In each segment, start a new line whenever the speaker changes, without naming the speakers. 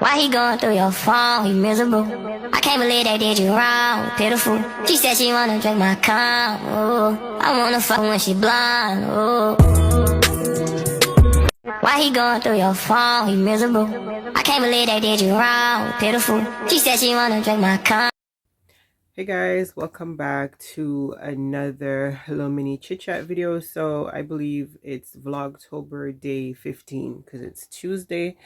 Why he going through your phone? He miserable. I can't believe they did you wrong. Pitiful. She said she wanna drink my cum. Ooh. I wanna fuck when she blonde. Ooh. Why he going through your phone? He miserable. I can't believe they did you wrong. Pitiful. She said she wanna drink my cum.
Hey guys, welcome back to another little mini chit chat video. So I believe it's Vlogtober day 15 because it's Tuesday.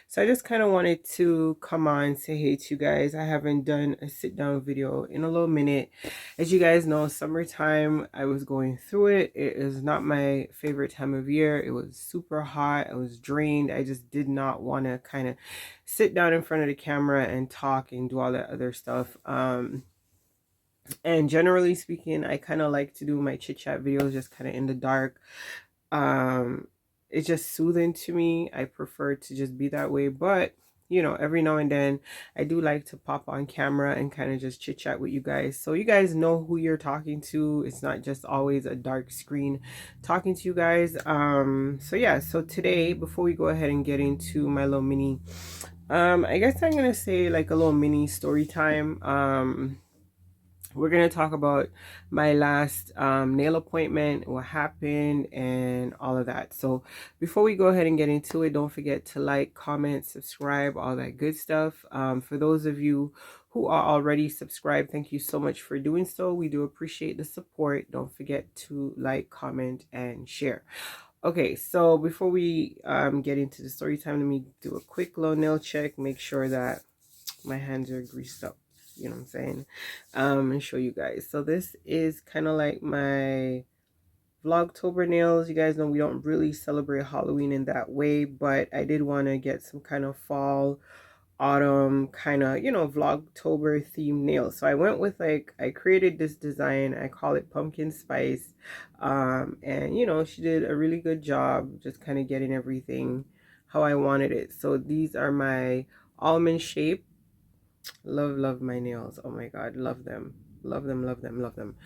So I just kind of wanted to come on, say hey to you guys. I haven't done a sit down video in a little minute. As you guys know, summertime, I was going through it. It is not my favorite time of year. It was super hot. I was drained. I just did not want to kind of sit down in front of the camera and talk and do all that other stuff. And generally speaking, I kind of like to do my chit chat videos just kind of in the dark. It's just soothing to me. I prefer to just be that way, but you know, every now and then I do like to pop on camera and kind of just chit chat with you guys, so you guys know who you're talking to. It's not just always a dark screen talking to you guys. So yeah, so today, before we go ahead and get into my little mini I guess I'm gonna say like a little mini story time. We're going to talk about my last nail appointment, what happened, and all of that. So before we go ahead and get into it, don't forget to like, comment, subscribe, all that good stuff. For those of you who are already subscribed, thank you so much for doing so. We do appreciate the support. Don't forget to like, comment, and share. Okay, so before we get into the story time, let me do a quick little nail check, make sure that my hands are greased up, you know what I'm saying, and show you guys. So this is kind of like my Vlogtober nails. You guys know we don't really celebrate Halloween in that way, but I did want to get some kind of fall, autumn kind of, you know, Vlogtober themed nails. So I went with, like, I created this design, I call it pumpkin spice, and you know, she did a really good job just kind of getting everything how I wanted it. So these are my almond shape. Love my nails. Oh my god, love them, love them, love them, love them.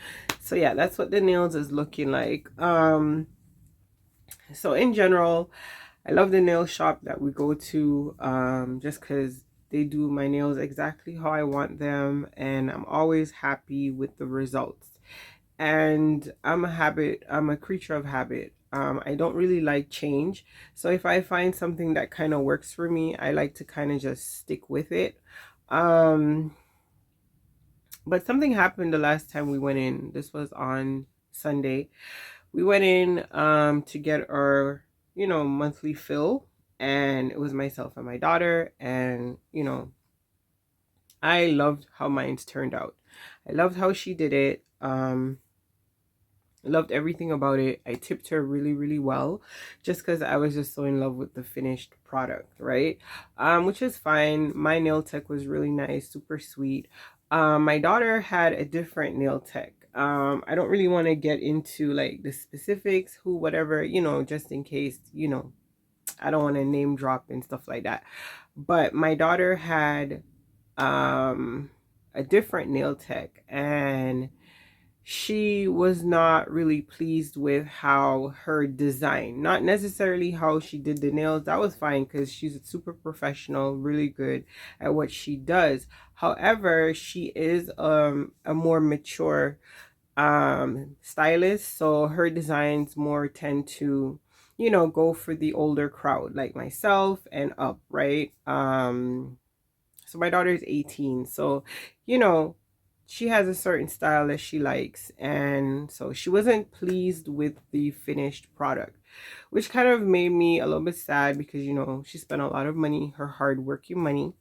So yeah, that's what the nails is looking like. So in general, I love the nail shop that we go to, just because they do my nails exactly how I want them, and I'm always happy with the results. And I'm a creature of habit. I don't really like change, so if I find something that kind of works for me, I like to kind of just stick with it. But something happened the last time we went in. This was on Sunday. We went in to get our, you know, monthly fill, and it was myself and my daughter, and you know, I loved how mine's turned out. I loved how she did it. Loved everything about it. I tipped her really well, just because I was just so in love with the finished product, right? Which is fine. My nail tech was really nice, super sweet. My daughter had a different nail tech. I don't really want to get into like the specifics, who, whatever, you know, just in case, you know, I don't want to name drop and stuff like that. But my daughter had a different nail tech, and she was not really pleased with how her design, not necessarily how she did the nails. That was fine because she's a super professional, really good at what she does. However, she is a more mature stylist, so her designs more tend to, you know, go for the older crowd like myself and up, right? So my daughter is 18, so you know, she has a certain style that she likes, and so she wasn't pleased with the finished product, which kind of made me a little bit sad because, you know, she spent a lot of money, her hard working money,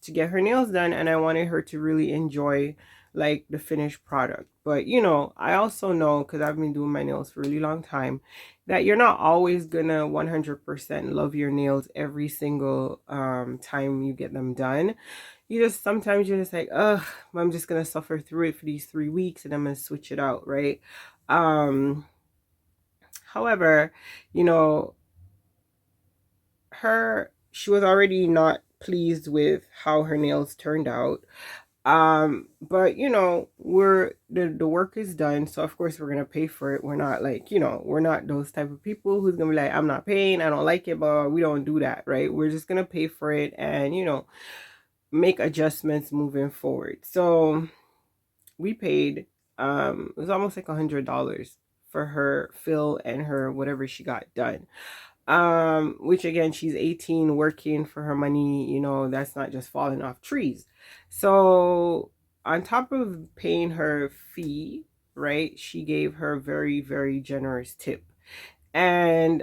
to get her nails done, and I wanted her to really enjoy like the finished product. But you know, I also know, because I've been doing my nails for a really long time, that you're not always gonna 100% love your nails every single time you get them done. You just, sometimes you're just like, ugh, I'm just gonna suffer through it for these 3 weeks and I'm gonna switch it out, right? However, you know, she was already not pleased with how her nails turned out. But you know, we're the work is done, so of course we're gonna pay for it. We're not like, you know, we're not those type of people who's gonna be like, I'm not paying, I don't like it, but we don't do that, right? We're just gonna pay for it and, you know, make adjustments moving forward. So we paid it was almost like $100 for her fill and her whatever she got done. Which again, she's 18, working for her money, you know, that's not just falling off trees. So on top of paying her fee, right, she gave her very, very generous tip. And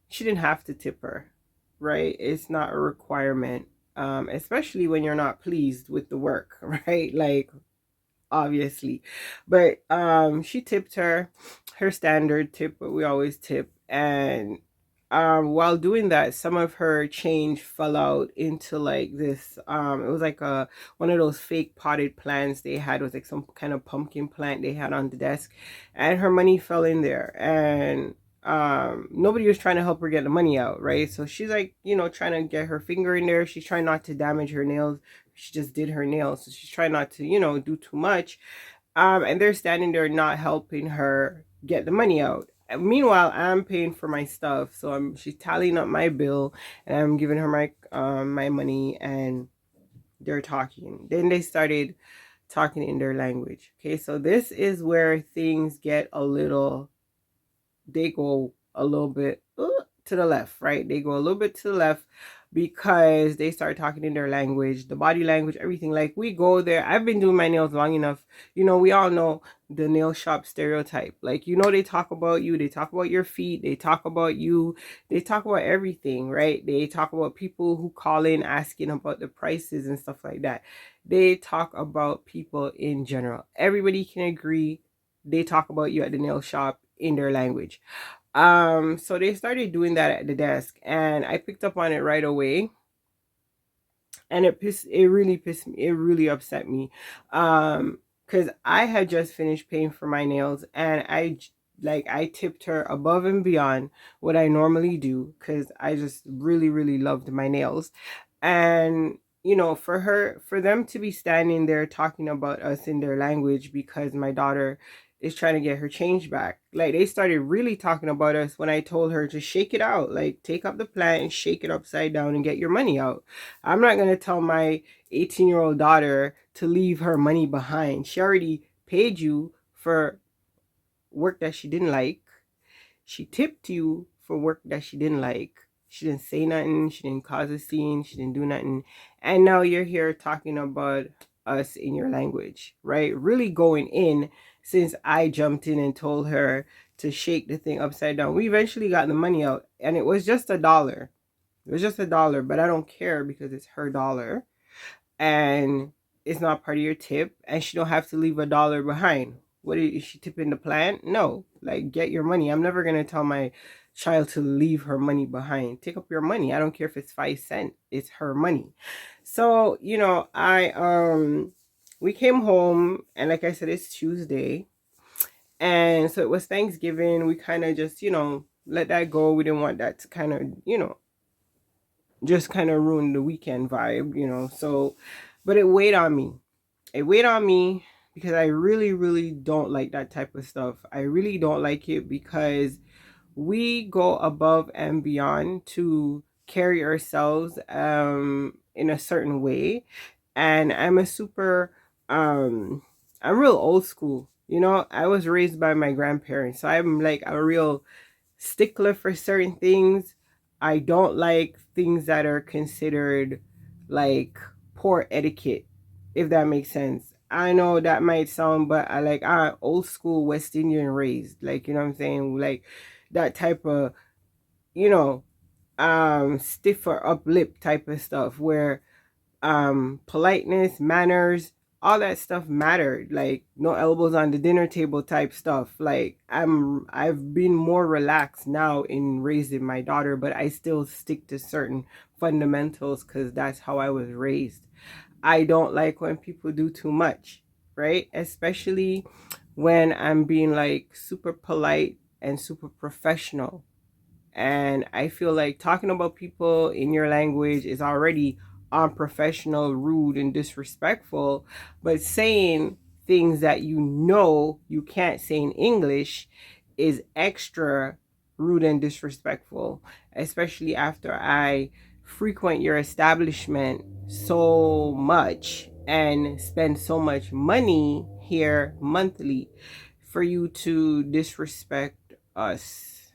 she didn't have to tip her, right? It's not a requirement. Especially when you're not pleased with the work, right? Like, obviously. But she tipped her standard tip, but we always tip. And while doing that, some of her change fell out into like this it was like a one of those fake potted plants they had, was like some kind of pumpkin plant they had on the desk, and her money fell in there. And nobody was trying to help her get the money out, right? So she's like, you know, trying to get her finger in there. She's trying not to damage her nails. She just did her nails, so she's trying not to, you know, do too much. And they're standing there not helping her get the money out. And meanwhile, I'm paying for my stuff, so she's tallying up my bill, and I'm giving her my money, and they're talking. Then they started talking in their language. Okay, so this is where things get a little, they go a little bit to the left, right? They go a little bit to the left because they start talking in their language, the body language, everything. Like, we go there. I've been doing my nails long enough. You know, we all know the nail shop stereotype. Like, you know, they talk about you, they talk about your feet, they talk about you, they talk about everything, right? They talk about people who call in asking about the prices and stuff like that. They talk about people in general. Everybody can agree they talk about you at the nail shop in their language. So they started doing that at the desk, and I picked up on it right away, and it really upset me. Because I had just finished paying for my nails, and I tipped her above and beyond what I normally do, because I just really loved my nails. And you know, for them to be standing there talking about us in their language because my daughter is trying to get her change back. Like, they started really talking about us when I told her to shake it out. Like, take up the plant and shake it upside down and get your money out. I'm not going to tell my 18-year-old daughter to leave her money behind. She already paid you for work that she didn't like. She tipped you for work that she didn't like. She didn't say nothing. She didn't cause a scene. She didn't do nothing. And now you're here talking about us in your language, right? Really going in, since I jumped in and told her to shake the thing upside down. We eventually got the money out, and it was just $1. It was just $1, but I don't care because it's her dollar, and it's not part of your tip, and she don't have to leave $1 behind. What is she tipping the plant? No, like, get your money. I'm never gonna tell my child to leave her money behind. Take up your money. I don't care if it's 5 cents. It's her money. So, you know, we came home, and like I said, it's Tuesday, and so it was Thanksgiving. We kind of just, you know, let that go. We didn't want that to kind of, you know, just kind of ruin the weekend vibe, you know. So, but it weighed on me. It weighed on me because I really don't like that type of stuff. I really don't like it because we go above and beyond to carry ourselves in a certain way. And I'm real old school. You know, I was raised by my grandparents, so I'm like a real stickler for certain things. I don't like things that are considered like poor etiquette, if that makes sense. I know that might sound, but I old school West Indian raised, like, you know what I'm saying? Like, that type of, you know, stiffer up lip type of stuff where politeness, manners, all that stuff mattered. Like, no elbows on the dinner table type stuff. Like, I've been more relaxed now in raising my daughter, but I still stick to certain fundamentals because that's how I was raised. I don't like when people do too much, right? Especially when I'm being like super polite and super professional. And I feel like talking about people in your language is already unprofessional, rude, and disrespectful, but saying things that you know you can't say in English is extra rude and disrespectful, especially after I frequent your establishment so much and spend so much money here monthly for you to disrespect us.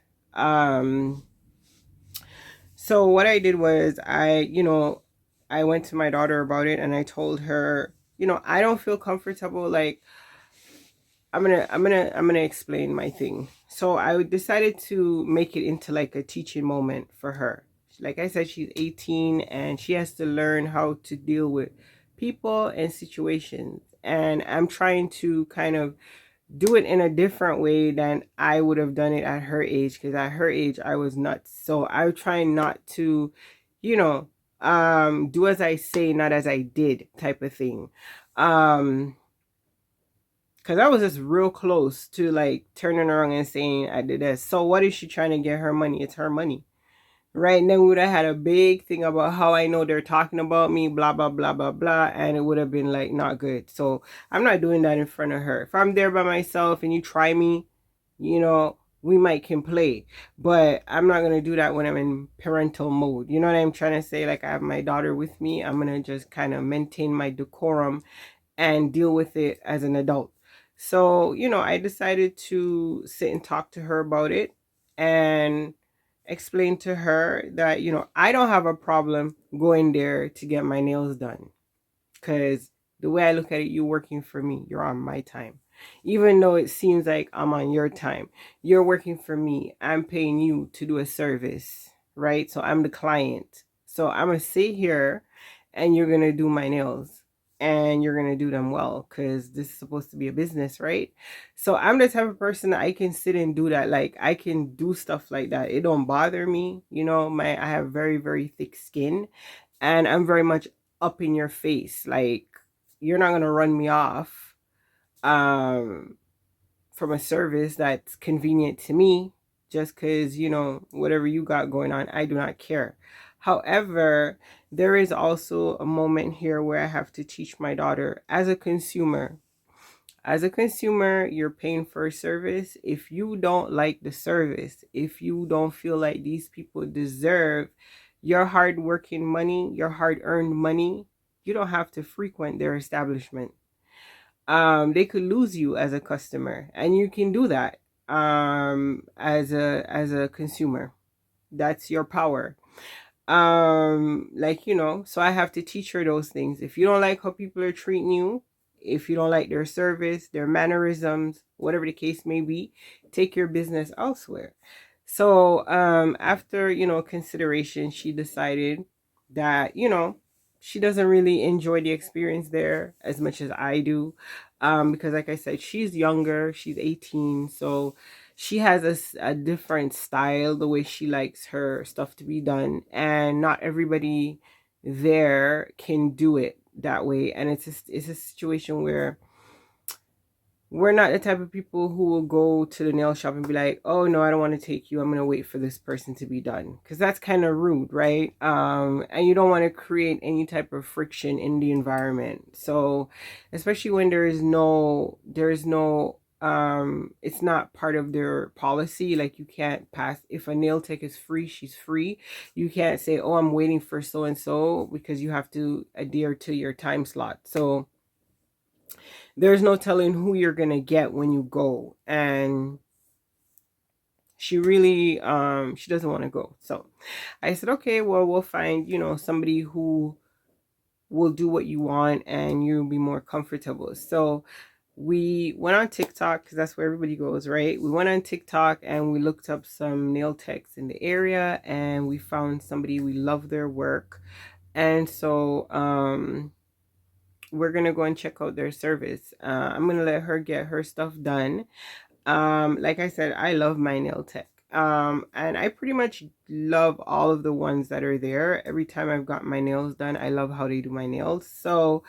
So what I did was I went to my daughter about it and I told her, I don't feel comfortable. Like, I'm gonna explain my thing. So I decided to make it into like a teaching moment for her. Like I said, she's 18 and she has to learn how to deal with people and situations. And I'm trying to kind of do it in a different way than I would have done it at her age, because at her age I was nuts. So I was trying not to, you know, do as I say, not as I did type of thing. Because I was just real close to like turning around and saying I did this. So what is she trying to get her money? It's her money. Right. And then we would have had a big thing about how I know they're talking about me, blah, blah, blah, blah, blah. And it would have been like not good. So I'm not doing that in front of her. If I'm there by myself and you try me, we might can play. But I'm not going to do that when I'm in parental mode. You know what I'm trying to say? Like I have my daughter with me. I'm going to just kind of maintain my decorum and deal with it as an adult. So, I decided to sit and talk to her about it and explain to her that, I don't have a problem going there to get my nails done. Because the way I look at it, you're working for me. You're on my time. Even though it seems like I'm on your time, you're working for me. I'm paying you to do a service, right? So I'm the client. So I'm going to sit here and you're going to do my nails and you're going to do them well, because this is supposed to be a business, right? So I'm the type of person that I can sit and do that. Like I can do stuff like that. It don't bother me. I have very, very thick skin and I'm very much up in your face. Like you're not going to run me off from a service that's convenient to me just because, whatever you got going on, I do not care. However, there is also a moment here where I have to teach my daughter as a consumer. As a consumer, you're paying for a service. If you don't like the service, if you don't feel like these people deserve your hard working money, your hard earned money, you don't have to frequent their establishment. They could lose you as a customer, and you can do that as a consumer. That's your power. So I have to teach her those things. If you don't like how people are treating you, if you don't like their service, their mannerisms, whatever the case may be, take your business elsewhere. So after consideration, she decided that she doesn't really enjoy the experience there as much as I do, because like I said, she's younger, she's 18, so she has a different style, the way she likes her stuff to be done, and not everybody there can do it that way. And it's a situation where we're not the type of people who will go to the nail shop and be like, oh no, I don't want to take you, I'm going to wait for this person to be done, because that's kind of rude, right? And you don't want to create any type of friction in the environment. So especially when there's no it's not part of their policy. Like you can't pass, if a nail tech is free, she's free. You can't say, oh, I'm waiting for so and so, because you have to adhere to your time slot. So there's no telling who you're gonna get when you go. And she really she doesn't want to go. So I said, okay, well, we'll find somebody who will do what you want and you'll be more comfortable. So we went on TikTok, because that's where everybody goes, right? We went on TikTok and we looked up some nail techs in the area and we found somebody. We love their work, and so we're gonna go and check out their service. I'm gonna let her get her stuff done. Like I said, I love my nail tech. And I pretty much love all of the ones that are there. Every time I've got my nails done, I love how they do my nails. So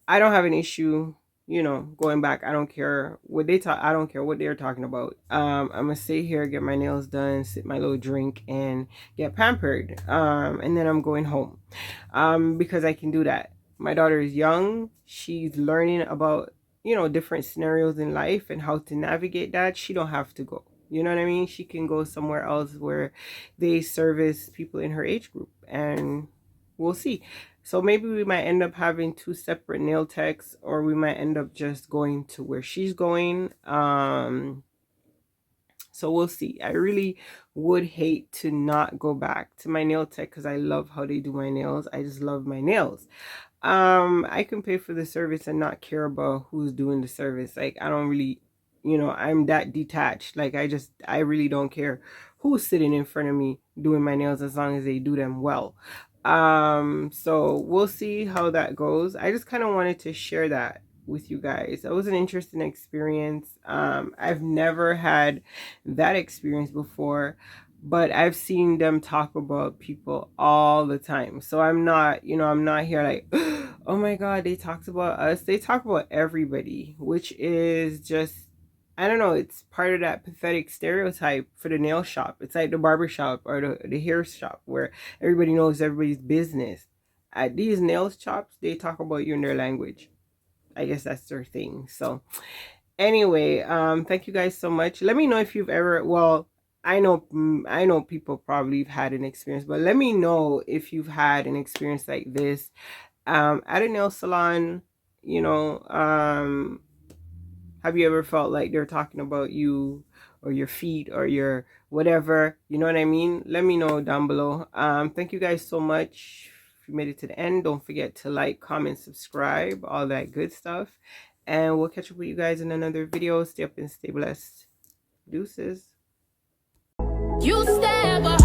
I don't have an issue, you know, going back. I don't care what they talk. I don't care what they're talking about. I'm gonna sit here, get my nails done, sip my little drink, and get pampered. And then I'm going home. Because I can do that. My daughter is young. She's learning about, you know, different scenarios in life and how to navigate that. She don't have to go. You know what I mean? She can go somewhere else where they service people in her age group, and we'll see. So maybe we might end up having 2 separate nail techs, or we might end up just going to where she's going. So we'll see. I really would hate to not go back to my nail tech because I love how they do my nails. I just love my nails. I can pay for the service and not care about who's doing the service. Like, I don't really, you know, I'm that detached. Like, I really don't care who's sitting in front of me doing my nails as long as they do them well. So we'll see how that goes. I just kind of wanted to share that with you guys. That was an interesting experience. I've never had that experience before, but I've seen them talk about people all the time. So I'm not, you know, I'm not here like, oh my God, they talked about us. They talk about everybody, which is just, I don't know, it's part of that pathetic stereotype for the nail shop. It's like the barber shop or the hair shop where everybody knows everybody's business. At these nail shops, they talk about you in their language. I guess that's their thing. So anyway, thank you guys so much. Let me know if you've ever, well, I know people probably have had an experience, but let me know if you've had an experience like this at a nail salon. You know, have you ever felt like they're talking about you or your feet or your whatever? You know what I mean? Let me know down below. Thank you guys so much. If you made it to the end, don't forget to like, comment, subscribe, all that good stuff. And we'll catch up with you guys in another video. Stay up and stay blessed. Deuces.
You stare, but